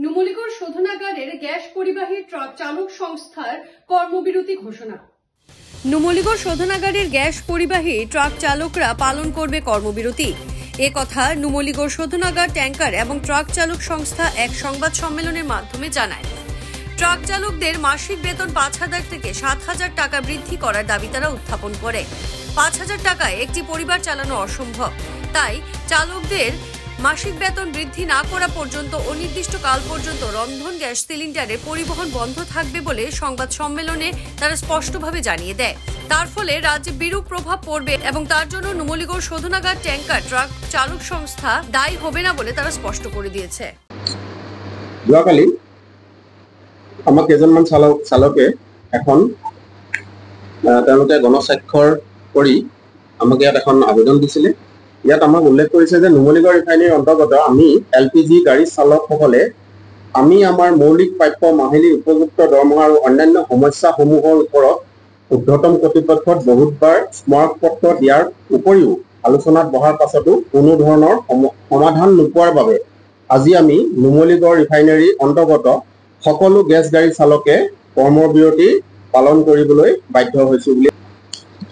Numaligarh শোধনাগারের gas পরিবাহী truck চালক সংস্থার কর্মবিরতি ঘোষণা। নুমলীগড় শোধনাগারের গ্যাস পরিবাহী ট্রাক চালকরা পালন করবে কর্মবিরতি। এ কথা নুমলীগড় শোধনাগার, ট্যাঙ্কার এবং ট্রাক চালক সংস্থা এক সংবাদ সম্মেলনের মাধ্যমে জানায়। ট্রাক চালকদের মাসিক বেতন 5,000 থেকে 7,000 টাকা বৃদ্ধি করার দাবি তারা উত্থাপন করে। 5,000 টাকায় একটি পরিবার চালানো অসম্ভব, তাই চালকদের মাসিক বেতন বৃদ্ধি না করা পর্যন্ত অনির্দিষ্টকাল পর্যন্ত রন্ধন গ্যাস সিলিন্ডারের পরিবহন বন্ধ থাকবে বলে সংবাদ সম্মেলনে তারা স্পষ্টভাবে জানিয়ে দেয়। তার ফলে রাজ্যে বিরূপ প্রভাব পড়বে এবং তার জন্য নুমলীগড় শোধনাগার, ট্যাঙ্কার, ট্রাক চালক সংস্থা দায়ী হবে না বলে তারা স্পষ্ট করে দিয়েছে। যোৱাকালি আমাক কেইজনমান চালকে এখন তেওঁলোকে গণস্বাক্ষৰ কৰি আমাক ইয়াত এখন আবেদন দিছিলে। ইয়াত আমাক উল্লেখ কৰিছে যে নুমলীগড় ৰিফাইনেৰীৰ অন্তৰ্গত আমি LPG গাড়ী চালকসকলে আমি আমাৰ মৌলিক প্ৰাপ্য মাহিলী উপযুক্ত দৰমহা আৰু অন্যান্য সমস্যাসমূহৰ ওপৰত ঊৰ্ধ্বতম কৰ্তৃপক্ষত বহুতবাৰ স্মাৰকপত্ৰ দিয়াৰ উপৰিও আলোচনাত বহাৰ পাছতো কোনো ধৰণৰ সমাধান নোপোৱাৰ বাবে আজি আমি নুমলীগড় ৰিফাইনেৰীৰ অন্তৰ্গত সকলো গেছ গাড়ী চালকে কৰ্মবিৰতি পালন কৰিবলৈ বাধ্য হৈছো বুলি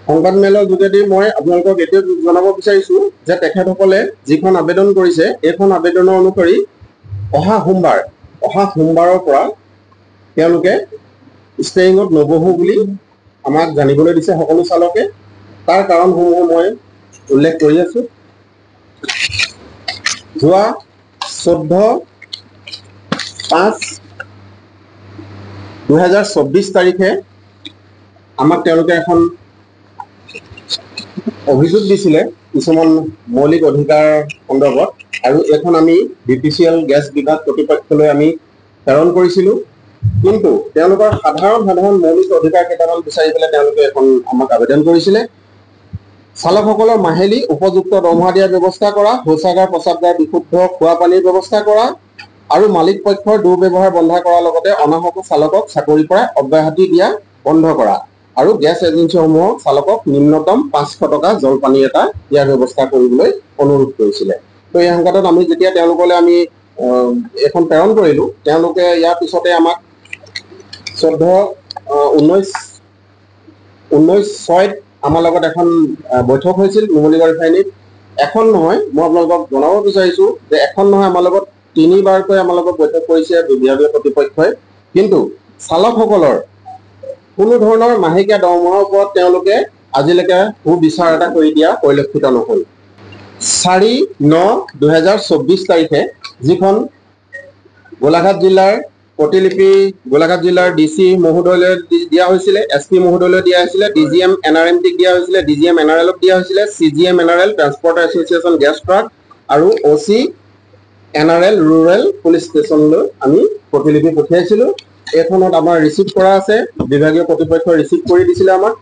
সংবাদ মেলৰ যোগেদি মই আপোনালোকক এতিয়া জনাব বিচাৰিছো যে তেখেতসকলে যিখন আবেদন কৰিছে এইখন আবেদনৰ অনুসৰি অহা সোমবাৰৰ পৰা তেওঁলোকে ষ্টেইঙত নবহো বুলি আমাক জানিবলৈ দিছে সকলো চালকে। তাৰ কাৰণসমূহ মই উল্লেখ কৰি আছো। যোৱা 14/5/2024 তাৰিখে আমাক তেওঁলোকে এখন অভিযোগ দিছিলে কিছুমান মৌলিক অধিকাৰ সন্দৰ্ভত, আৰু এখন আমি BPCL গেছ বিভাগ কৰ্তৃপক্ষলৈ আমি প্ৰেৰণ কৰিছিলো। কিন্তু তেওঁলোকৰ সাধাৰণ মৌলিক অধিকাৰ কেইটামান বিচাৰি পেলাই তেওঁলোকে এখন আমাক আবেদন কৰিছিলে। চালকসকলৰ মাহিলী উপযুক্ত দৰমহা দিয়াৰ ব্যৱস্থা কৰা, শৌচাগাৰ, প্ৰস্ৰাৱগাৰ, বিশুদ্ধ খোৱা পানীৰ ব্যৱস্থা কৰা আৰু মালিক পক্ষৰ দুৰ্ব্যৱহাৰ বন্ধ কৰাৰ লগতে অনাহক চালকক চাকৰিৰ পৰা অব্যাহতি দিয়া বন্ধ কৰা আৰু গেছ এজেঞ্চিসমূহৰ চালকক নিম্নতম 500 টকা জলপানী এটা দিয়াৰ ব্যৱস্থা কৰিবলৈ অনুৰোধ কৰিছিলে। তো এই সংঘাতত আমি যেতিয়া তেওঁলোকলৈ আমি এখন প্ৰেৰণ কৰিলোঁ, তেওঁলোকে ইয়াৰ পিছতে আমাক 19/6 আমাৰ লগত এখন বৈঠক হৈছিল নুমলীগড় ৰিফাইনেৰীত। এখন নহয়, মই আপোনালোকক জনাব বিচাৰিছোঁ যে এখন নহয়, আমাৰ লগত 3বাৰকৈ আমাৰ লগত বৈঠক কৰিছে বিভাগীয় কৰ্তৃপক্ষই। কিন্তু চালকসকলৰ কোনো ধৰণৰ মাহেকীয়া দৰমহাৰ ওপৰত তেওঁলোকে আজিলৈকে সুবিচাৰ এটা কৰি দিয়া পৰিলক্ষিত নহ'ল। 4/9/2024 তাৰিখে যিখন গোলাঘাট জিলাৰ প্ৰতিলিপি গোলাঘাট জিলাৰ DC মহোদয়লৈ দিয়া হৈছিলে, SP মহোদয়লৈ দিয়া হৈছিলে, DGM NRMTক দিয়া হৈছিলে, DGM NRLক দিয়া হৈছিলে, CGM NRL transport association gas truck আৰু OC NRL ৰুৰেল পুলিচ ষ্টেচনলৈ আমি প্ৰতিলিপি পঠিয়াইছিলোঁ। এইখনত আমাৰ ৰিচিভ কৰা আছে, বিভাগীয় কৰ্তৃপক্ষই ৰিচিভ কৰি দিছিলে আমাক।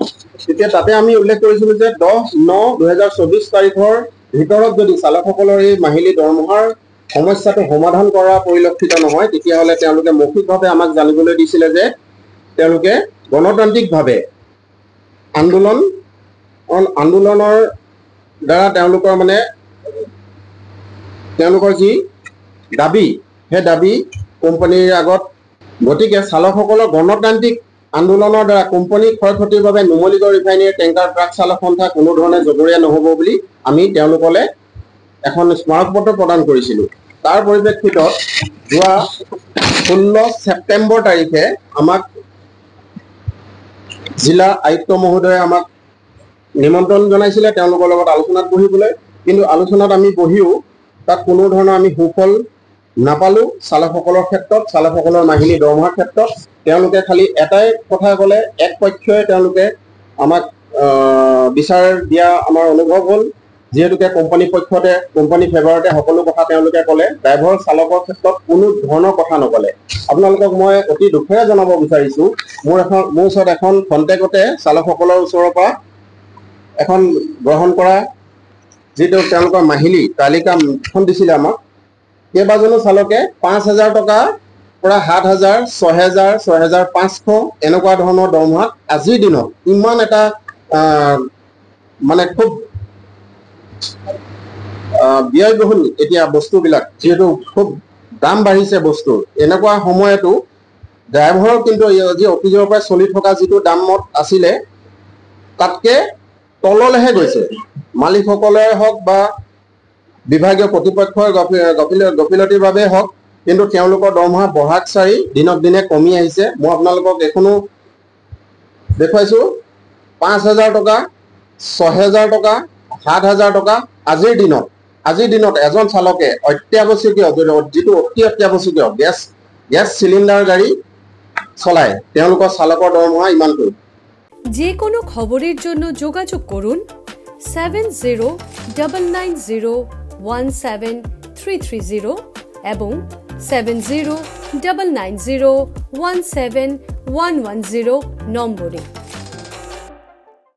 তেতিয়া তাতে আমি উল্লেখ কৰিছিলোঁ যে 10/9/2024 তাৰিখৰ ভিতৰত যদি চালকসকলৰ এই মাহিলী দৰমহাৰ সমস্যাটো সমাধান কৰা পৰিলক্ষিত নহয়, তেতিয়াহ'লে তেওঁলোকে মৌখিকভাৱে আমাক জানিবলৈ দিছিলে যে তেওঁলোকে গণতান্ত্ৰিকভাৱে আন্দোলনৰ দ্বাৰা তেওঁলোকৰ যি দাবী, সেই দাবী কোম্পানীৰ আগত, গতিকে চালকসকলৰ গণতান্ত্ৰিক আন্দোলনৰ দ্বাৰা কোম্পানী ক্ষয় ক্ষতিৰ বাবে নুমলীগড় ৰিফাইনেৰীৰ টেংকাৰ ট্ৰাক চালক সন্থা কোনো ধৰণে জগৰীয়া নহ'ব বুলি আমি তেওঁলোকলৈ এখন স্মাৰকপত্ৰ প্ৰদান কৰিছিলোঁ। তাৰ পৰিপ্ৰেক্ষিতত যোৱা 16 ছেপ্টেম্বৰ তাৰিখে আমাক জিলা আয়ুক্ত মহোদয়ে আমাক নিমন্ত্ৰণ জনাইছিলে তেওঁলোকৰ লগত আলোচনাত বহিবলৈ। কিন্তু আলোচনাত আমি বহিও তাত কোনো ধৰণৰ আমি সুফল নাপালোঁ। চালকসকলৰ ক্ষেত্ৰত, চালকসকলৰ মাহিলী দৰমহাৰ ক্ষেত্ৰত তেওঁলোকে খালি এটাই কথা ক'লে, এক পক্ষই তেওঁলোকে আমাক বিচাৰ দিয়া আমাৰ অনুভৱ হ'ল। যিহেতুকে কোম্পানী ফেভাৰতে সকলো কথা তেওঁলোকে ক'লে, ড্ৰাইভাৰ চালকৰ ক্ষেত্ৰত কোনো ধৰণৰ কথা নক'লে। আপোনালোকক মই অতি দুখেৰে জনাব বিচাৰিছোঁ, মোৰ ওচৰত এখন খন্তেকতে চালকসকলৰ ওচৰৰ পৰা এখন গ্ৰহণ কৰা যিটো তেওঁলোকৰ মাহিলী তালিকাখন দিছিলে আমাক। কেইবাজনো চালকে 5,000 টকাৰ পৰা 7,000, 6,000, 6,500 এনেকুৱা ধৰণৰ দৰমহাত আজিৰ দিনত ইমান এটা মানে খুব ব্যয়বহুল এতিয়া বস্তুবিলাক, যিহেতু খুব দাম বাঢ়িছে বস্তুৰ, এনেকুৱা সময়তো ড্ৰাইভাৰৰ কিন্তু আজি অতীজৰ পৰা চলি থকা যিটো দামত আছিলে তাতকে তললৈহে গৈছে। মালিকসকলে হওক বা বিভাগীয় কৰ্তৃপক্ষৰ গফিলতিৰ বাবে হওক, কিন্তু তেওঁলোকৰ দৰমহা বঢ়াক চাৰি দিনক দিনে কমি আহিছে। মই আপোনালোকক এখনো দেখুৱাইছো, 5,000 টকা, 6,000 টকা, 7,000 টকা। আজিৰ দিনত এজন চালকে অত্যাৱশ্যকীয় যিটো অতি অত্যাৱশ্যকীয় গেছ চিলিণ্ডাৰ গাড়ী চলায়, তেওঁলোকৰ চালকৰ দৰমহা ইমানটো। যে কোনো খবৰেৰ জন্য যোগাযোগ কৰুন 7099017330 এবং 7099017110 নম্বৰে।